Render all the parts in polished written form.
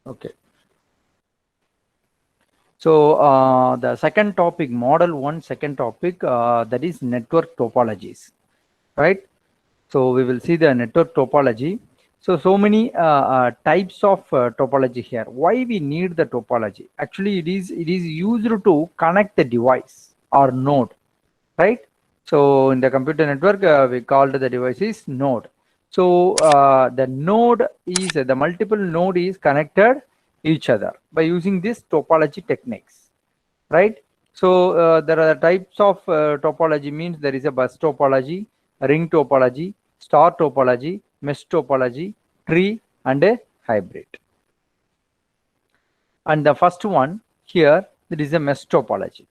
Okay. So the second topic, model 1, second topic, that is network topologies, right? So we will see the network topology. So many types of topology here. Why we need the topology? Actually, it is used to connect the device or node, right? So in the computer network, we called the device is node. So the node is the multiple node is connected each other by using this topology techniques, right? So there are types of topology. Means there is a bus topology, ring topology, star topology, mesh topology, tree, and a hybrid. And the first one here, that is a mesh topology.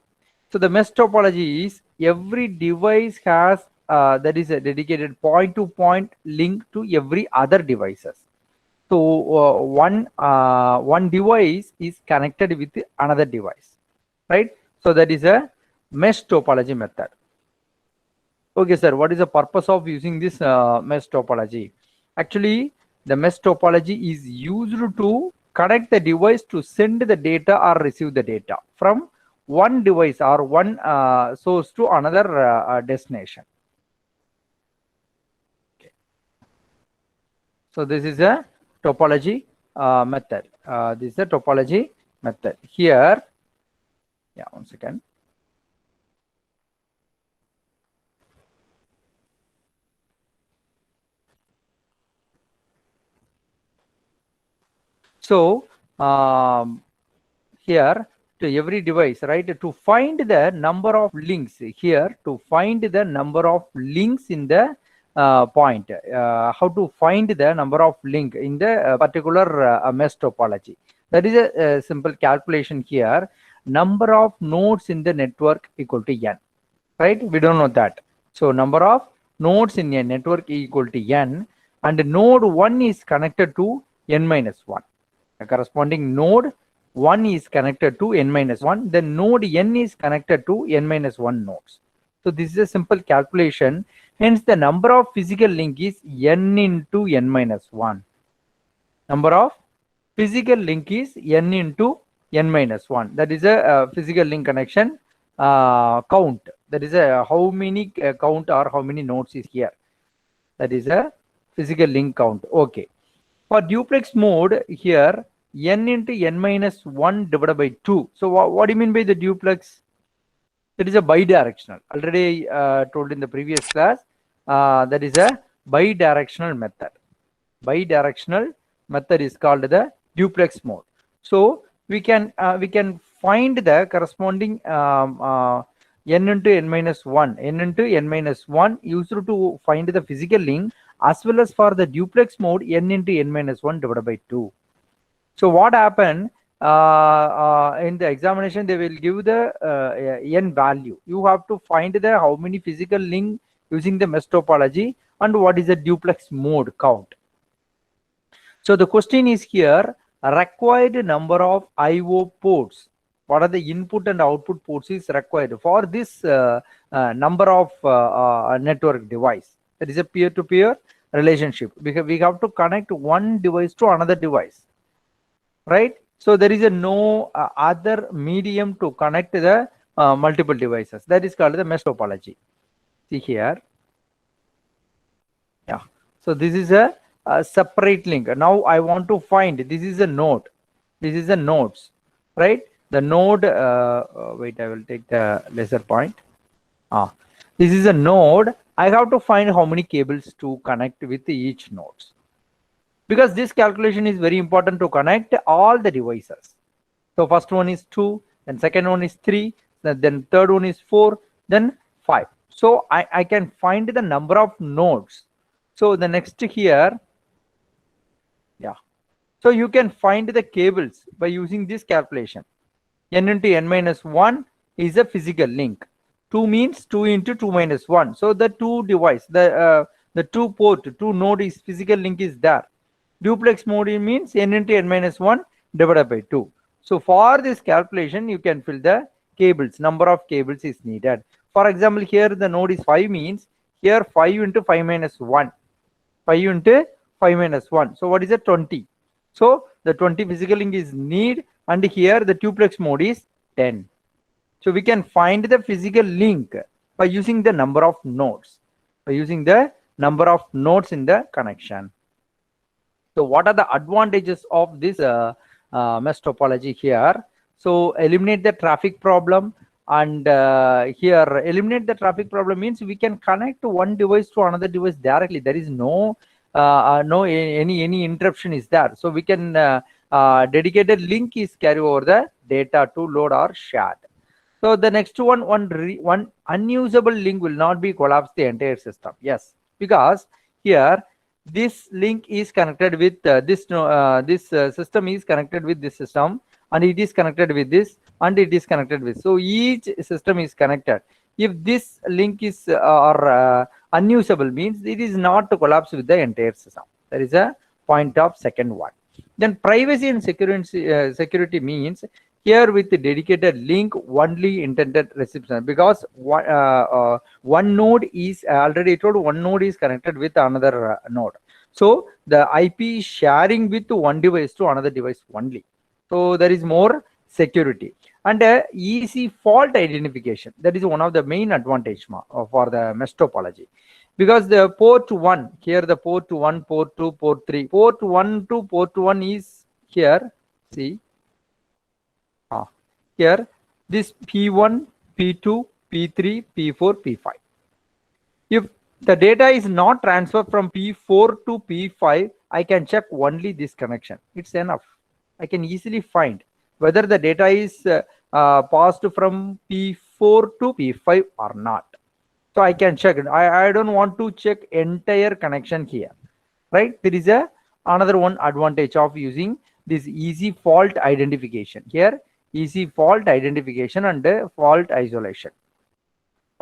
So the mesh topology is every device has that is a dedicated point-to-point link to every other devices. So one device is connected with another device, right? So that is a mesh topology method. Okay, sir. What is the purpose of using this mesh topology? Actually, the mesh topology is used to connect the device to send the data or receive the data from one device or one source to another destination. Okay. So this is a topology method. This is a topology method. Here, yeah, 1 second. So here to every device, right, to find the number of links here, to find the number of links in the point, how to find the number of link in the particular mesh topology. That is a simple calculation here. Number of nodes in the network equal to n, right? We don't know that. So number of nodes in a network equal to n, and node 1 is connected to n minus 1. The corresponding node 1 is connected to n minus 1, then node n is connected to n minus 1 nodes. So this is a simple calculation. Hence the number of physical link is n into n minus 1. Number of physical link is n into n minus 1. That is a physical link connection count. That is a how many count or how many nodes is here. That is a physical link count. Okay. For duplex mode here, n into n minus 1 divided by 2. So what do you mean by the duplex? That is a bidirectional. Already told in the previous class, that is a bidirectional method. Bidirectional method is called the duplex mode. So we can find the corresponding n into n minus 1, n into n minus 1 used to find the physical link, as well as for the duplex mode n into n minus 1 divided by 2. So what happened in the examination, they will give the n value. You have to find the how many physical link using the mesh topology and what is the duplex mode count. So the question is here, required number of IO ports. What are the input and output ports is required for this number of network device? That is a peer-to-peer relationship, because we have to connect one device to another device, right? So there is a no other medium to connect the multiple devices. That is called the mesh topology. See here. Yeah. So this is a separate link. Now I want to find, this is a node. This is a nodes, right? The node, wait, I will take the lesser point. This is a node. I have to find how many cables to connect with each nodes, because this calculation is very important to connect all the devices. So first one is 2, then second one is 3, then third one is 4, then 5. So I can find the number of nodes. So the next here, yeah. So you can find the cables by using this calculation. N into n minus 1 is a physical link. 2 means 2 into 2 minus 1. So the two device, the 2 port, 2 node is physical link is there. Duplex mode means n into n minus 1 divided by 2. So for this calculation, you can fill the cables. Number of cables is needed. For example, here the node is 5 means here 5 into 5 minus 1. 5 into 5 minus 1. So what is it? 20. So the 20 physical link is need, and here the duplex mode is 10. So we can find the physical link by using the number of nodes, in the connection. So what are the advantages of this mesh topology here? So eliminate the traffic problem, and here eliminate the traffic problem means we can connect one device to another device directly. There is no any interruption is there. So we can dedicated link is carry over the data to load or shared. So the next one unusable link will not be collapse the entire system. Yes, because here this link is connected with this system is connected with this system, and it is connected with this, and it is connected with. So each system is connected. If this link is unusable, means it is not to collapse with the entire system. That is a point of second one. Then privacy and security means here with the dedicated link only intended recipient, because one node is already told one node is connected with another node. So the IP is sharing with one device to another device only. So there is more security and easy fault identification. That is one of the main advantage for the mesh topology, because the port 1 here, the port 1, port 2, port 3, port 1 to port 1 is here. See here, this P1, P2, P3, P4, P5. If the data is not transferred from P4 to P5, I can check only this connection. It's enough. I can easily find whether the data is passed from P4 to P5 or not. So I can check it. I don't want to check entire connection here, right? There is another one advantage of using this easy fault identification here. Easy fault identification and fault isolation.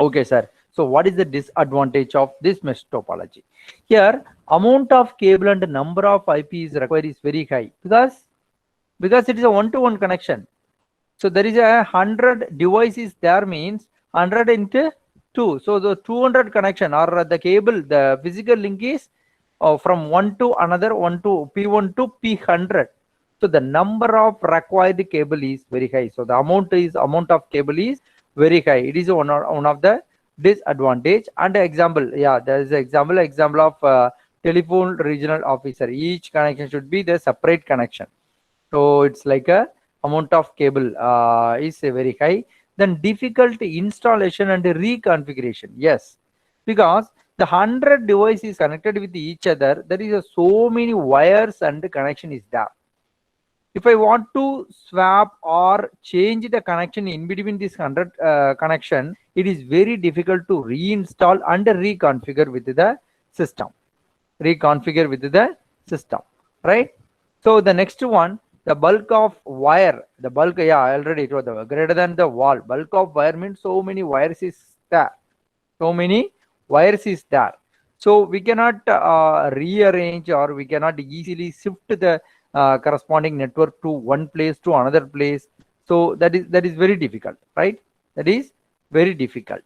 Okay, sir. So what is the disadvantage of this mesh topology? Here, amount of cable and number of IPs required is very high, because it is a one-to-one connection. So there is 100 devices there, means 100 into 2. So the 200 connection, or the cable, the physical link is from one to another, one to P1 to P100. So the number of required cable is very high. So the amount of cable is very high. It is one of the disadvantage. And example, yeah, there is example of telephone regional officer. Each connection should be the separate connection. So it's like a amount of cable is very high. Then difficult installation and reconfiguration. Yes, because the 100 devices connected with each other, there is so many wires and connection is there. If I want to swap or change the connection in between this 100 connection, it is very difficult to reinstall and reconfigure with the system. Right? So the next one, the bulk of wire. The bulk, yeah, I already told the greater than the wall. Bulk of wire means so many wires is there. So we cannot rearrange, or we cannot easily shift the corresponding network to one place to another place. So that is very difficult, right? That is very difficult.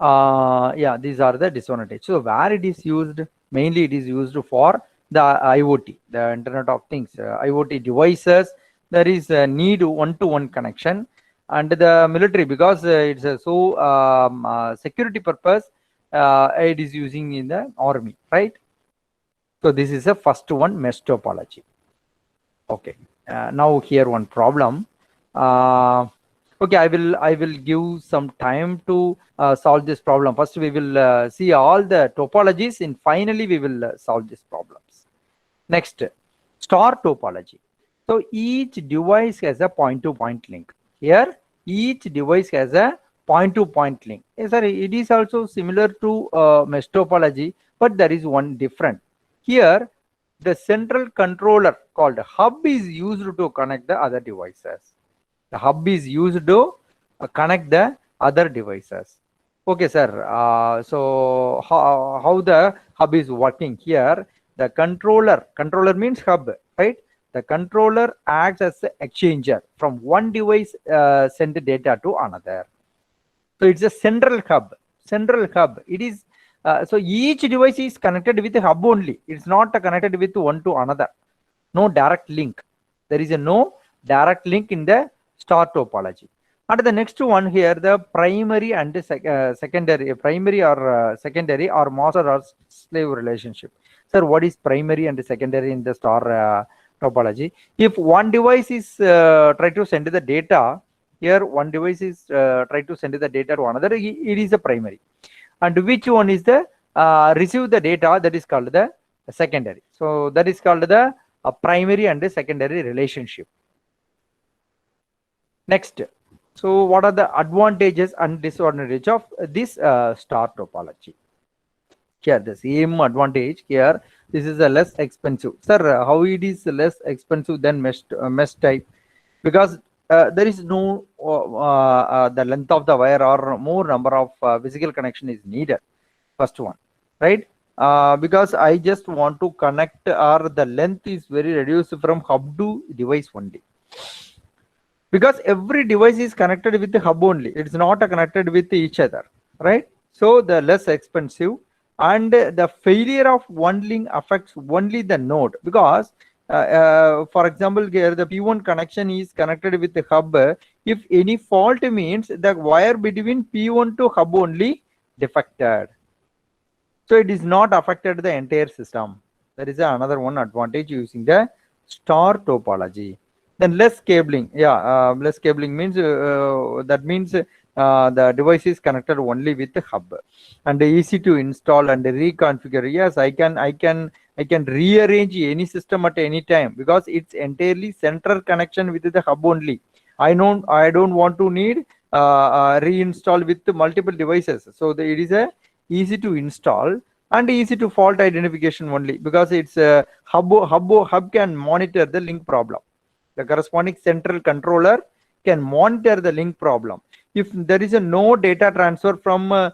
Yeah, these are the disadvantages. So where it is used, mainly it is used for the IoT, the Internet of Things, IoT devices. There is a need one-to-one connection, and the military, because it's so security purpose, it is using in the army, right? So this is the first one, mesh topology. Okay, now here one problem. Okay, I will give some time to solve this problem. First, we will see all the topologies, and finally we will solve these problems. Next, star topology. So each device has a point-to-point link. Here, each device has a point-to-point link. Yes, sir, it is also similar to mesh topology, but there is one different. Here, the central controller called hub is used to connect the other devices. The hub is used to connect the other devices. Okay, sir. So how the hub is working here? The controller means hub, right? The controller acts as an exchanger. From one device send data to another. So it's a central hub. It is so each device is connected with a hub only. It's not connected with one to another. no direct link. There is a no direct link in the star topology. And the next one here, the primary and secondary, primary or secondary or master or slave relationship. Sir, what is primary and secondary in the star topology? If one device is try to send the data, here one device is try to send the data to another, it is a primary. And which one is the receive the data, that is called the secondary. So that is called the primary and the secondary relationship. Next, so what are the advantages and disadvantages of this star topology? Here the same advantage here, this is a less expensive. Sir, how it is less expensive than mesh type? Because there is no the length of the wire or more number of physical connection is needed. First one, right? Because I just want to connect, or the length is very reduced from hub to device only. Because every device is connected with the hub only, it's not connected with each other, right? So the less expensive, and the failure of one link affects only the node. Because for example, here the P1 connection is connected with the hub. If any fault means the wire between P1 to hub only defected, so it is not affected the entire system. That is another one advantage using the star topology. Then less cabling. Yeah, less cabling means that means the device is connected only with the hub, and easy to install and reconfigure. Yes, I can rearrange any system at any time, because it's entirely central connection with the hub only. I don't want to need reinstall with multiple devices. So it is a easy to install and easy to fault identification only, because it's hub can monitor the link problem. The corresponding central controller can monitor the link problem. If there is a no data transfer from the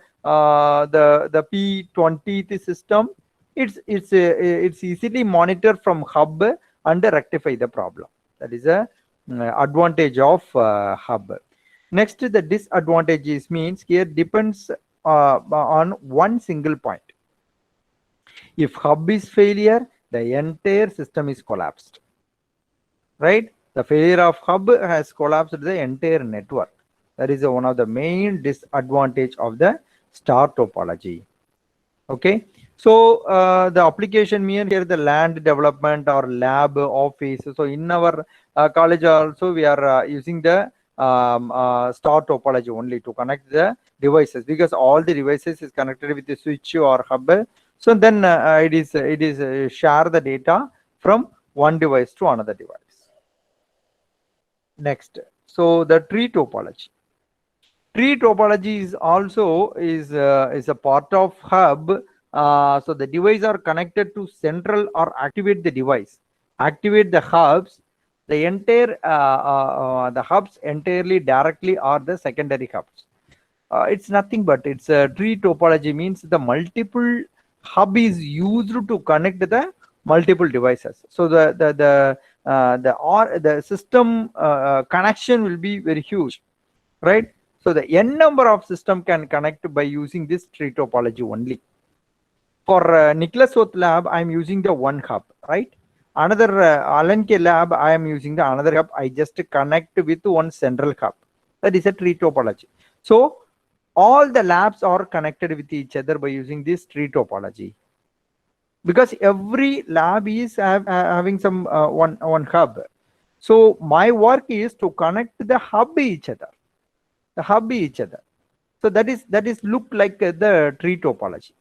P20 system, it's easily monitored from hub and rectify the problem. That is a advantage of hub. Next, the disadvantages means here depends on one single point. If hub is failure, the entire system is collapsed. Right? The failure of hub has collapsed the entire network. That is one of the main disadvantage of the star topology. Okay. So the application mean here the land development or lab office. So in our college also we are using the star topology only to connect the devices, because all the devices is connected with the switch or hub. So then it is share the data from one device to another device. Next, so the tree topology. Tree topology is also is a part of hub. So the device are connected to central or activate the device, activate the hubs. The entire the hubs entirely directly are the secondary hubs. It's nothing but it's a tree topology means the multiple hub is used to connect the multiple devices. So the system connection will be very huge, right? So the n number of system can connect by using this tree topology only. For Nicholas Oath lab, I am using the one hub, right? Another Alan K lab, I am using the another hub. I just connect with one central hub. That is a tree topology. So all the labs are connected with each other by using this tree topology, because every lab is having some one hub. So my work is to connect the hub each other, So that is look like the tree topology,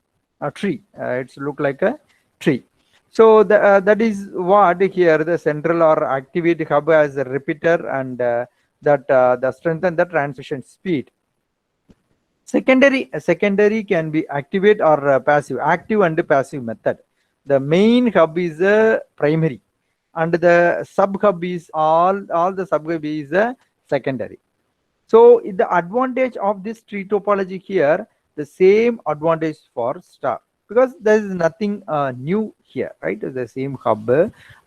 a tree. It's look like a tree. So that is what here the central or activate hub as a repeater, and that the strengthen the transmission speed. Secondary can be activate or passive, active and passive method. The main hub is a primary, and the sub hub is all the sub hub is a secondary. So the advantage of this tree topology here, the same advantage for star, because there is nothing new here, right? The same hub,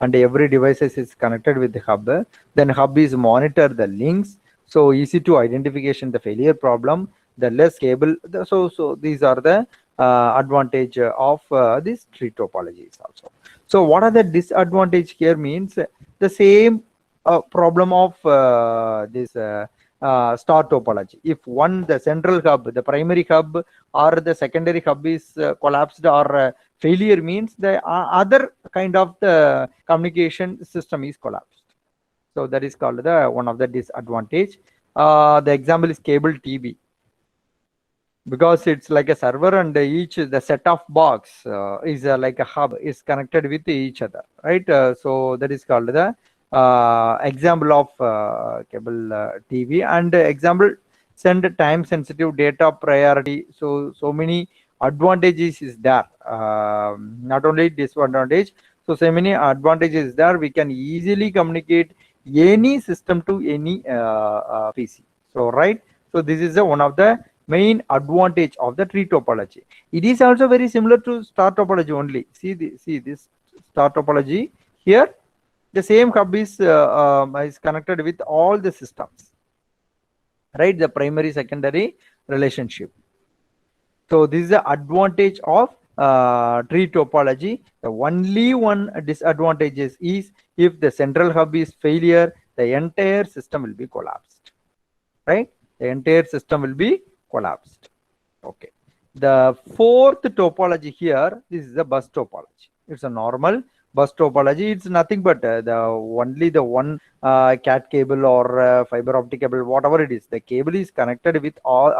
and every device is connected with the hub. Then hub is monitor the links, so easy to identification the failure problem, the less cable. So these are the advantage of this tree topologies also. So what are the disadvantage here means the same problem of this star topology. If one, the central hub, the primary hub or the secondary hub is collapsed or failure means the other kind of the communication system is collapsed. So that is called the one of the disadvantage. The example is cable TV, because it's like a server and each the set of box is like a hub is connected with each other, right? So that is called the example of cable TV. And example, send time sensitive data priority. So many advantages is there, not only disadvantage. So many advantages there. We can easily communicate any system to any PC. So right, so this is one of the main advantage of the tree topology. It is also very similar to star topology only. See this star topology here. The same hub is connected with all the systems, right? The primary secondary relationship. So this is the advantage of tree topology. The only one disadvantage is if the central hub is failure, the entire system will be collapsed, right? The entire system will be collapsed. Okay. The fourth topology here, this is the bus topology. It's a normal bus topology. It's nothing but the one cat cable or fiber optic cable, whatever it is. The cable is connected with all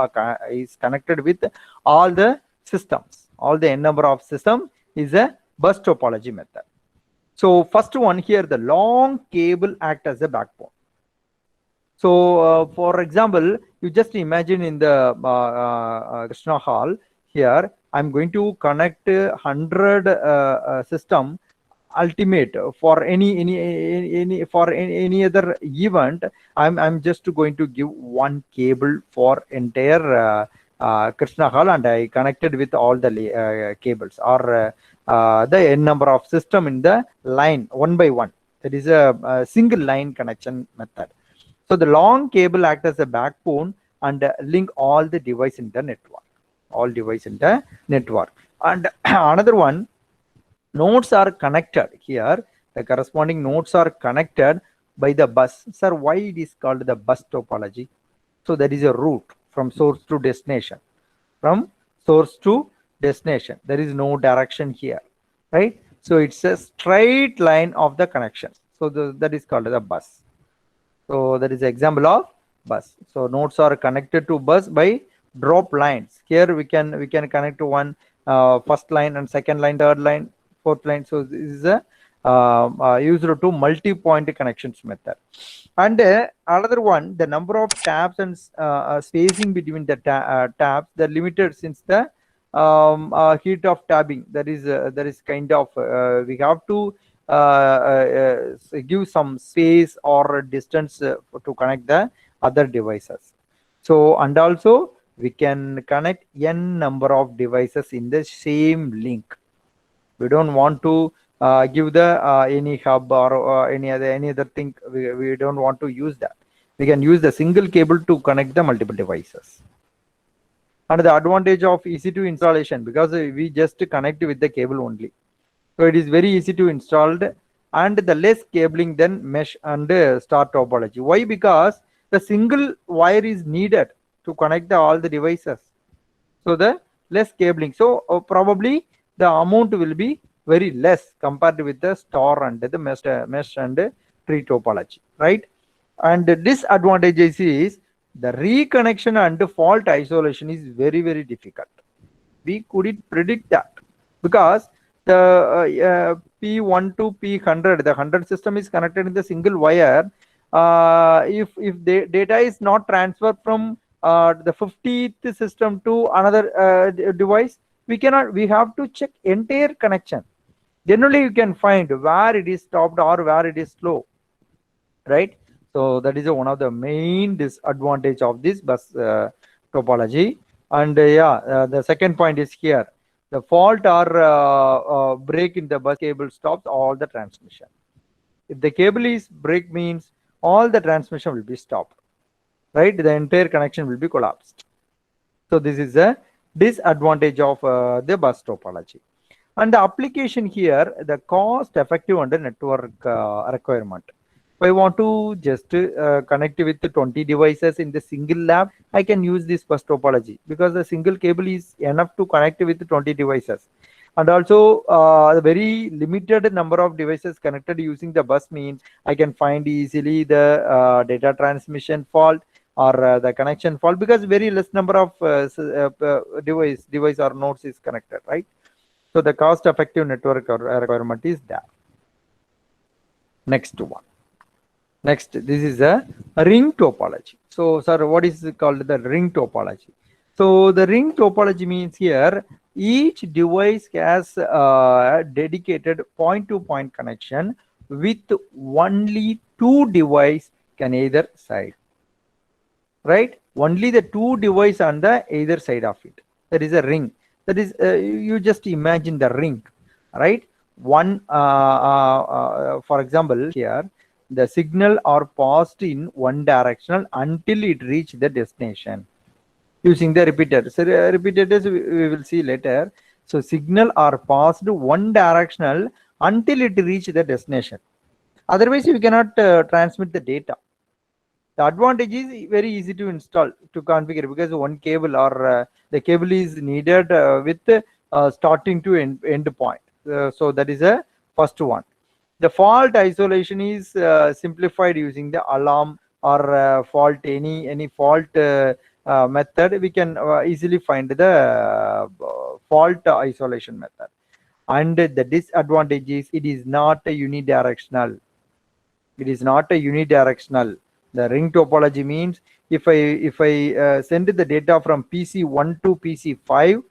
the systems. All the n number of system is a bus topology method. So first one here, the long cable act as a backbone. So, for example, you just imagine in the Krishna Hall here, I'm going to connect 100 system ultimate for any other event. I'm just going to give one cable for entire Krishna Hall, and I connected with all the cables or the n number of system in the line one by one. That is a single line connection method. So the long cable acts as a backbone and link all the device in the network. All device in the network. And another one, nodes are connected here. The corresponding nodes are connected by the bus. Sir, why it is called the bus topology? So there is a route from source to destination. From source to destination. There is no direction here, right? So it's a straight line of the connection. So that is called the bus. So that is the example of bus. So nodes are connected to bus by drop lines. Here we can connect to one first line and second line, third line, fourth line. So this is a used to multi-point connections method. And another one, the number of tabs and spacing between the tabs, they're limited since the heat of tabbing. That is kind of we have to give some space or distance to connect the other devices. So, and also we can connect n number of devices in the same link. We don't want to give the any hub or any other thing. We don't want to use that. We can use the single cable to connect the multiple devices. And the advantage of easy to installation, because we just connect with the cable only. So it is very easy to install, and the less cabling than mesh and star topology. Why? Because the single wire is needed to connect all the devices. So the less cabling. So probably the amount will be very less compared with the star and the mesh and tree topology, right? And the disadvantages is the reconnection and fault isolation is very, very difficult. We couldn't predict that, because the P1 to P100, the 100 system is connected in the single wire. If the data is not transferred from the 50th system to another device, we have to check entire connection. Generally, you can find where it is stopped or where it is slow, right? So that is one of the main disadvantage of this bus topology. And the second point is here. The fault or break in the bus cable stops all the transmission. If the cable is break, means all the transmission will be stopped, right? The entire connection will be collapsed. So this is a disadvantage of the bus topology. And the application here, the cost effective under network requirement. If I want to just connect with 20 devices in the single lab, I can use this bus topology because the single cable is enough to connect with 20 devices. And also the very limited number of devices connected using the bus means I can find easily the data transmission fault or the connection fault because very less number of device or nodes is connected, right? So the cost effective network requirement is there. Next one. Next, this is a ring topology. So, sir, what is called the ring topology? So, the ring topology means here each device has a dedicated point-to-point connection with only two devices can either side. Right? Only the two devices on the either side of it. That is a ring. That is, you just imagine the ring, right? One, for example, here the signal are passed in one directional until it reach the destination using the repeater. So repeaters we will see later. So signal are passed one directional until it reach the destination. Otherwise, you cannot transmit the data. The advantage is very easy to install, to configure because one cable or the cable is needed with starting to end point. So that is a first one. The fault isolation is simplified using the alarm or fault, any fault method. We can easily find the fault isolation method. And the disadvantage is it is not a unidirectional. It is not a unidirectional. The ring topology means if I send the data from PC1 to PC5,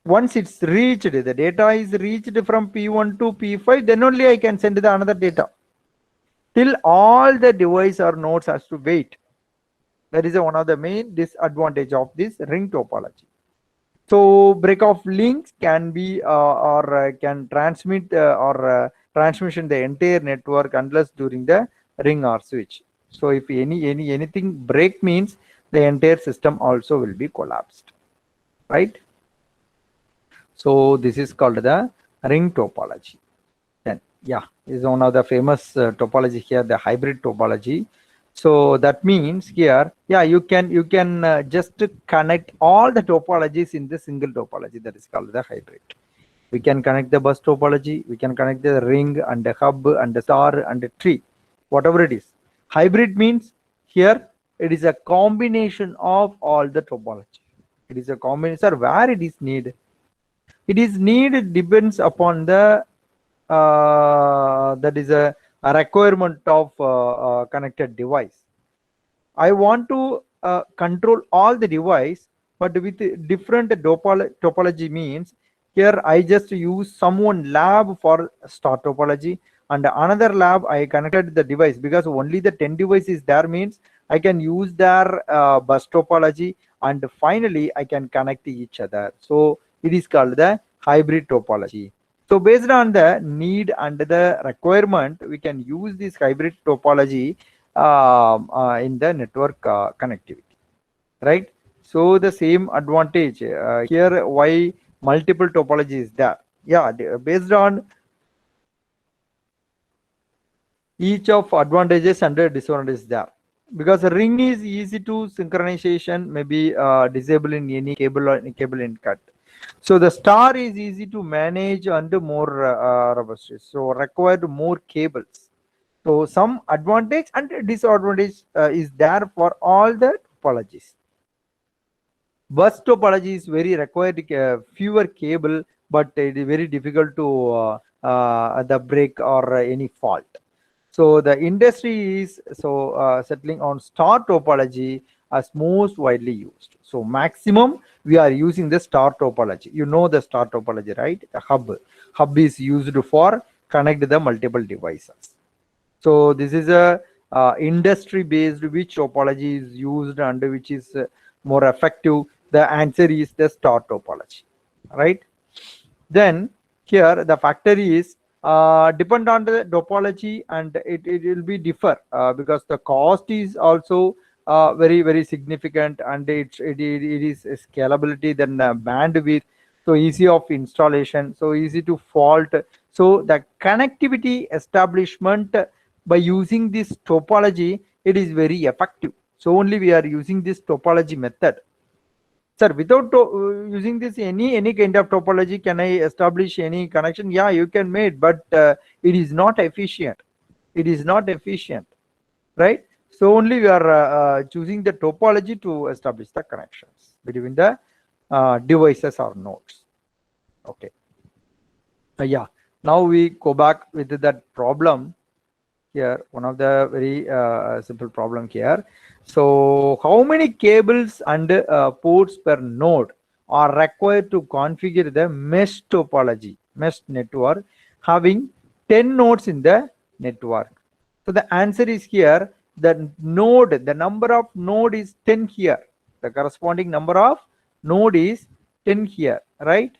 once it's reached, the data is reached from P1 to P5, then only I can send the another data. Till all the device or nodes has to wait. That is one of the main disadvantage of this ring topology. So break of links can be can transmit or transmission the entire network unless during the ring or switch. So if anything break means the entire system also will be collapsed, right? So this is called the ring topology. Then yeah, is one of the famous topology here, the hybrid topology. So that means here, yeah, you can just connect all the topologies in the single topology. That is called the hybrid. We can connect the bus topology, we can connect the ring and the hub and the star and the tree, whatever it is. Hybrid means here it is a combination of all the topology. It is a combination. Sir, where it is needed? It is needed depends upon the that is a requirement of connected device. I want to control all the device, but with different topology means here I just use someone lab for star topology and another lab I connected the device because only the 10 devices there means I can use their bus topology and finally I can connect each other. So it is called the hybrid topology. So based on the need and the requirement, we can use this hybrid topology in the network connectivity, right? So the same advantage here, why multiple topology is there? Yeah, based on each of advantages and disadvantages there. Because a ring is easy to synchronization, maybe disable in any cable or cable in cut. So the star is easy to manage and more robust. So required more cables. So some advantage and disadvantage is there for all the topologies. Bus topology is very required fewer cable, but it is very difficult to the break or any fault. So the industry is settling on star topology as most widely used. So maximum we are using the star topology. You know the star topology, right? The hub is used for connect the multiple devices. So this is a industry based which topology is used and which is more effective. The answer is the star topology, right? Then here the factor is depend on the topology and it will be differ because the cost is also very significant and it is scalability, then bandwidth. so easy of installation, so easy to fault. So the connectivity establishment by using this topology, it is very effective. So only we are using this topology method. Sir, without using this any kind of topology, can I establish any connection? Yeah, you can make, but it is not efficient. It is not efficient, right? So only we are choosing the topology to establish the connections between the devices or nodes. Okay. Yeah. Now we go back with that problem here. One of the very simple problem here. So how many cables and ports per node are required to configure the mesh topology, mesh network having 10 nodes in the network? So the answer is here, the node, the number of node is 10 here. The corresponding number of node is 10 here, right?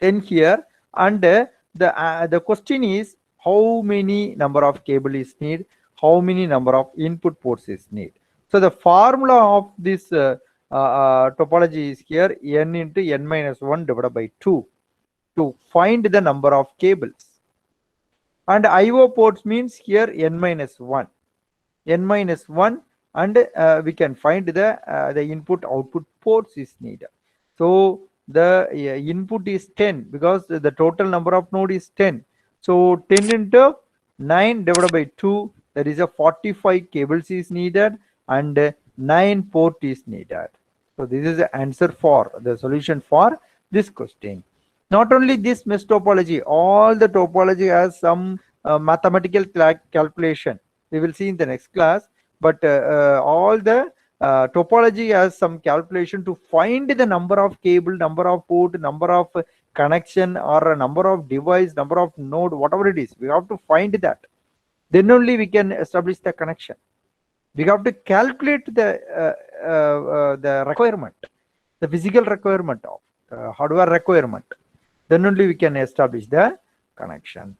10 here. And the question is, how many number of cable is need, how many number of input ports is need. So the formula of this topology is here, n into n minus 1 divided by 2 to find the number of cables. And IO ports means here n minus 1, and we can find the input output ports is needed. So the input is 10 because the total number of node is 10. So 10 into 9 divided by 2, that is a 45 cables is needed, and 9 port is needed. So this is the answer for the solution for this question. Not only this mesh topology, all the topology has some mathematical calculation. We will see in the next class, but all the topology has some calculation to find the number of cable, number of port, number of connection, or a number of device, number of node, whatever it is. We have to find that. Then only we can establish the connection. We have to calculate the requirement, the physical requirement of hardware requirement. Then only we can establish the connection.